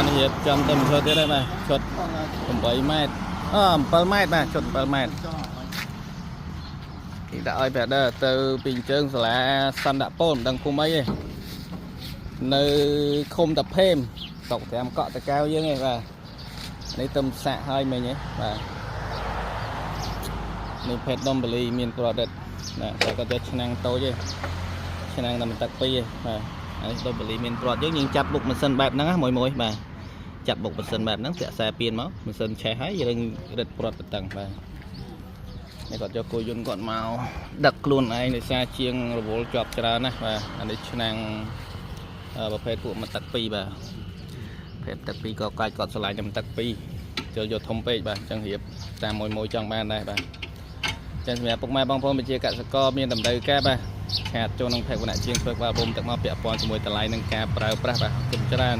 នេះរៀបចំទៅឈុតទៀតហើយបាទឈុត8ម៉ែត្រ7ម៉ែត្របាទឈុត7ម៉ែត្រគេដាក់ឲ្យប្រដៅទៅពីអញ្ជើញសាលាសន្តិពលមិនដឹងភូមិអីទេនៅឃុំតាភេមស្រុកត្រាំកក់តកៅយើងឯងបាទនេះទៅសាក់ហើយមិញឯងបាទនេះភេទដុំបលីមានប្រឌិតបាទតែគាត់យកឆ្នាំងតូចឯងឆ្នាំងតែមិនទឹកពីឯងបាទហើយដុំបលីមានប្រឌិតយើងចាប់បុកម៉ាស៊ីនបែបហ្នឹងមួយបាទចាប់បុកម៉ាស៊ីនបែបហ្នឹងតាក់ខ្សែពៀនមកម៉ាស៊ីនឆេះហើយយើងរឹតប្រត់បតឹងបាទនេះគាត់យកគោយន្តគាត់មកដឹកខ្លួនឯងដោយសារជាងរវល់ជាប់ច្រើនណាស់បាទអានេះឆ្នាំងប្រភេទពួកមកទឹកពីរបាទប្រភេទទឹកពីរក៏កាច់គាត់ឆ្លាញ់តែទឹកពីរចូលយកធំពេកបាទអញ្ចឹងរៀបតាមមួយចង់បានដែរបាទចឹងសម្រាប់ពុកម៉ែបងប្អូនប្រជាកសិករមានតម្រូវការបាទខាតចូលក្នុងភេកវណ្ណៈជាងធ្វើក្បាលបូមទឹកមកពាក់ព័ន្ធជាមួយតម្លៃនឹងការប្រើប្រាស់បាទគុំច្រើន